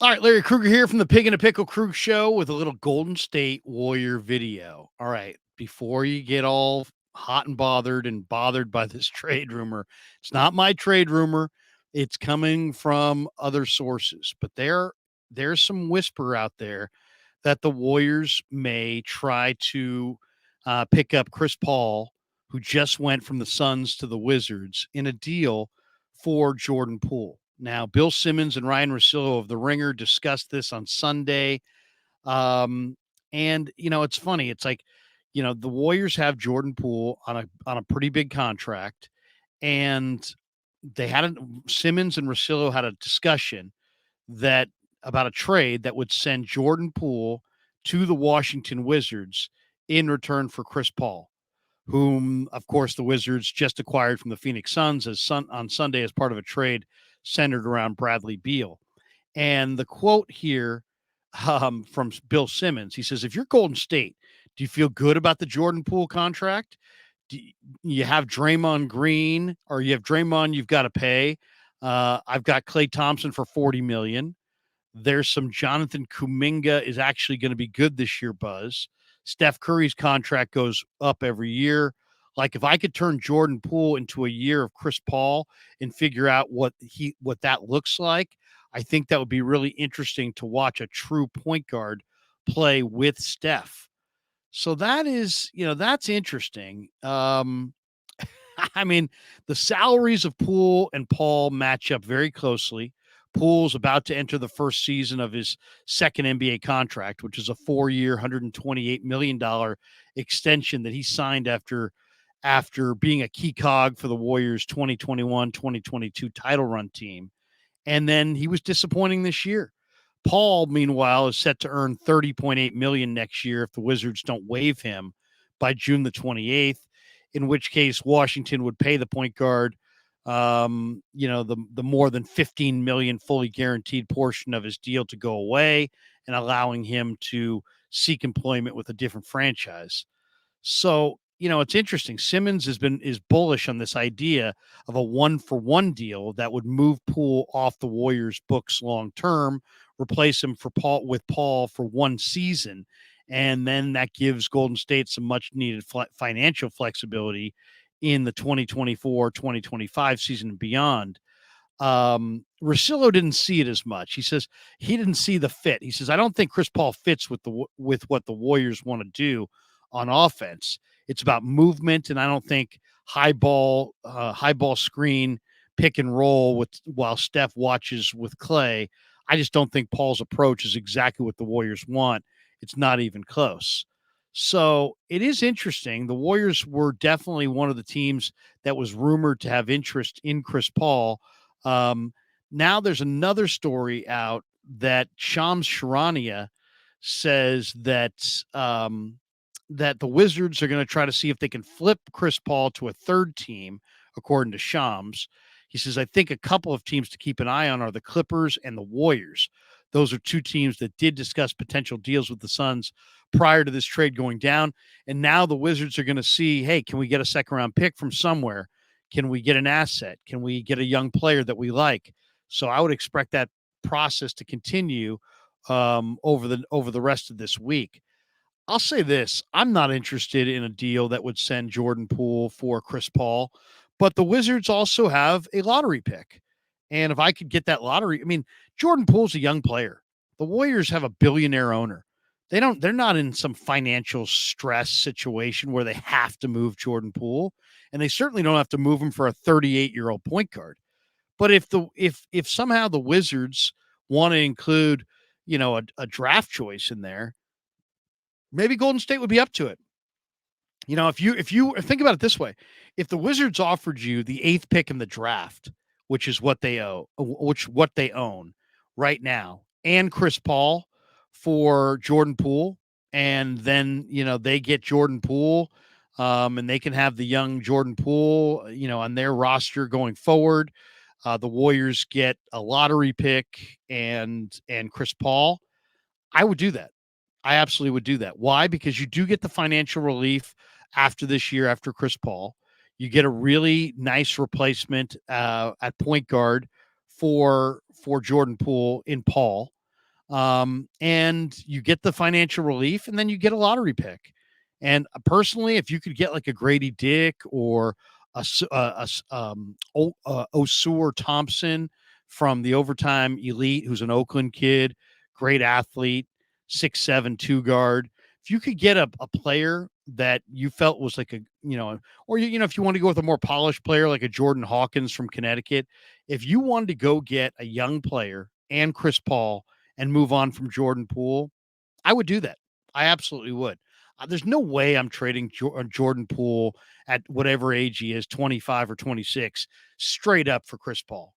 All right, Larry Krueger here from the Pig in a Pickle Crew Show with a little Golden State Warrior video. All right, before you get all hot and bothered by this trade rumor, it's not my trade rumor. It's coming from other sources, but there's some whisper out there that the Warriors may try to pick up Chris Paul, who just went from the Suns to the Wizards, in a deal for Jordan Poole. Now, Bill Simmons and Ryan Russillo of The Ringer discussed this on Sunday. And it's funny. It's like, the Warriors have Jordan Poole on a pretty big contract, and Simmons and Russillo had a discussion that about a trade that would send Jordan Poole to the Washington Wizards in return for Chris Paul, whom, of course, the Wizards just acquired from the Phoenix Suns on Sunday as part of a trade centered around Bradley Beal. And the quote here from Bill Simmons, he says, "If you're Golden State, do you feel good about the Jordan Poole contract? Do you have Draymond Green, or you have Draymond you've got to pay? I've got Klay Thompson for $40 million. There's some Jonathan Kuminga is actually going to be good this year, Buzz. Steph Curry's contract goes up every year. Like, if I could turn Jordan Poole into a year of Chris Paul and figure out what that looks like, I think that would be really interesting to watch a true point guard play with Steph. So that's interesting. I mean, the salaries of Poole and Paul match up very closely. Poole's about to enter the first season of his second NBA contract, which is a 4-year, $128 million extension that he signed after being a key cog for the Warriors 2021-2022 title run team. And then he was disappointing this year. Paul, meanwhile, is set to earn $30.8 million next year if the Wizards don't waive him by June the 28th, in which case Washington would pay the point guard the more than $15 million fully guaranteed portion of his deal to go away, and allowing him to seek employment with a different franchise. So, it's interesting. Simmons is bullish on this idea of a 1-for-1 deal that would move Poole off the Warriors' books long term, replace him with Paul for one season, and then that gives Golden State some much needed financial flexibility in the 2024-2025 season and beyond. Russillo didn't see it as much. He says he didn't see the fit. He says, I don't think Chris Paul fits with what the Warriors want to do on offense. It's about movement, and I don't think high ball screen, pick and roll while Steph watches with Klay. I just don't think Paul's approach is exactly what the Warriors want. It's not even close. So it is interesting. The Warriors were definitely one of the teams that was rumored to have interest in Chris Paul. Now there's another story out that Shams Charania says that the Wizards are going to try to see if they can flip Chris Paul to a third team, according to Shams. He says, I think a couple of teams to keep an eye on are the Clippers and the Warriors. Those are two teams that did discuss potential deals with the Suns prior to this trade going down. And now the Wizards are going to see, hey, can we get a second round pick from somewhere? Can we get an asset? Can we get a young player that we like? So I would expect that process to continue over the rest of this week. I'll say this. I'm not interested in a deal that would send Jordan Poole for Chris Paul, but the Wizards also have a lottery pick. And if I could get that lottery, I mean, Jordan Poole's a young player. The Warriors have a billionaire owner. They're not in some financial stress situation where they have to move Jordan Poole, and they certainly don't have to move him for a 38-year-old point guard. But if somehow the Wizards want to include, a draft choice in there, maybe Golden State would be up to it. If you think about it this way, if the Wizards offered you the 8th pick in the draft, which is what they own right now, and Chris Paul for Jordan Poole, and then they get Jordan Poole, and they can have the young Jordan Poole, on their roster going forward. The Warriors get a lottery pick and Chris Paul. I would do that. I absolutely would do that. Why? Because you do get the financial relief after this year, after Chris Paul. You get a really nice replacement at point guard for Jordan Poole in Paul. And you get the financial relief, and then you get a lottery pick. And personally, if you could get like a Grady Dick or Osur Thompson from the Overtime Elite, who's an Oakland kid, great athlete, 6'7", two guard. If you could get a player that you felt was like a, or if you want to go with a more polished player like a Jordan Hawkins from Connecticut, if you wanted to go get a young player and Chris Paul and move on from Jordan Poole, I would do that. I absolutely would. There's no way I'm trading Jordan Poole at whatever age he is, 25 or 26, straight up for Chris Paul.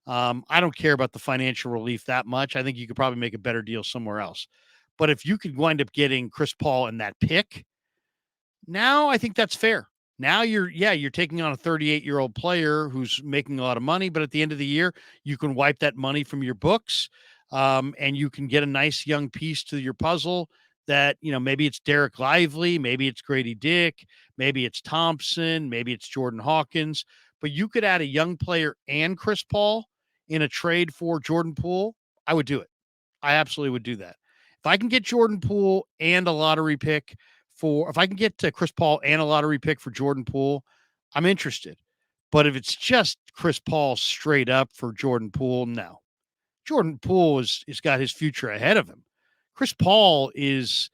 I don't care about the financial relief that much. I think you could probably make a better deal somewhere else. But if you could wind up getting Chris Paul in that pick, now I think that's fair. Now you're taking on a 38-year-old player who's making a lot of money, but at the end of the year, you can wipe that money from your books, and you can get a nice young piece to your puzzle that, maybe it's Derek Lively, maybe it's Grady Dick, maybe it's Thompson, maybe it's Jordan Hawkins, but you could add a young player and Chris Paul in a trade for Jordan Poole. I would do it. I absolutely would do that. If I can get Jordan Poole and a lottery pick if I can get to Chris Paul and a lottery pick for Jordan Poole, I'm interested. But if it's just Chris Paul straight up for Jordan Poole, no. Jordan Poole is got his future ahead of him. Chris Paul he's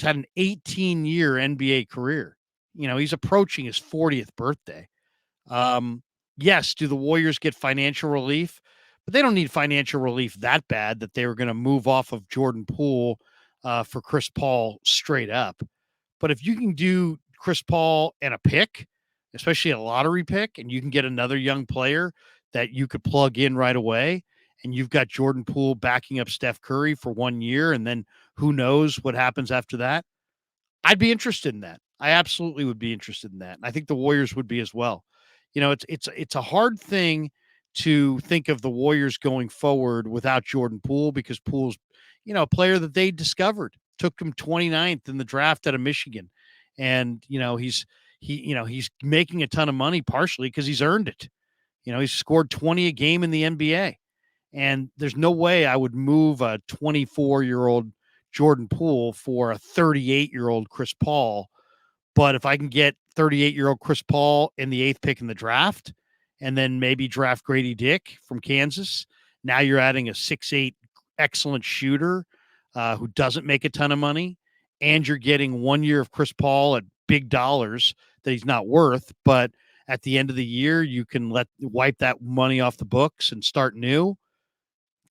had an 18-year NBA career. He's approaching his 40th birthday. Yes, do the Warriors get financial relief? But they don't need financial relief that bad that they were going to move off of Jordan Poole for Chris Paul straight up. But if you can do Chris Paul and a pick, especially a lottery pick, and you can get another young player that you could plug in right away, and you've got Jordan Poole backing up Steph Curry for 1 year, and then who knows what happens after that, I'd be interested in that. I absolutely would be interested in that. And I think the Warriors would be as well. It's a hard thing to think of the Warriors going forward without Jordan Poole, because Poole's, a player that they discovered, took him 29th in the draft out of Michigan. And, he's making a ton of money partially because he's earned it. He's scored 20 a game in the NBA. And there's no way I would move a 24-year-old Jordan Poole for a 38-year-old Chris Paul. But if I can get 38-year-old Chris Paul in the 8th pick in the draft, and then maybe draft Grady Dick from Kansas, now you're adding a 6'8" excellent shooter who doesn't make a ton of money, and you're getting 1 year of Chris Paul at big dollars that he's not worth. But at the end of the year, you can wipe that money off the books and start new.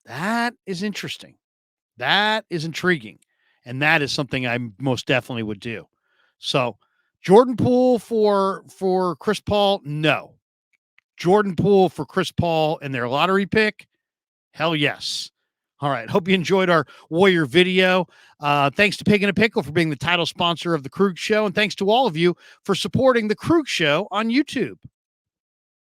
That is interesting. That is intriguing. And that is something I most definitely would do. So Jordan Poole for Chris Paul, no. Jordan Poole for Chris Paul and their lottery pick, hell yes. All right. Hope you enjoyed our Warrior video. Thanks to Pig and a Pickle for being the title sponsor of The Krug Show. And thanks to all of you for supporting The Krug Show on YouTube.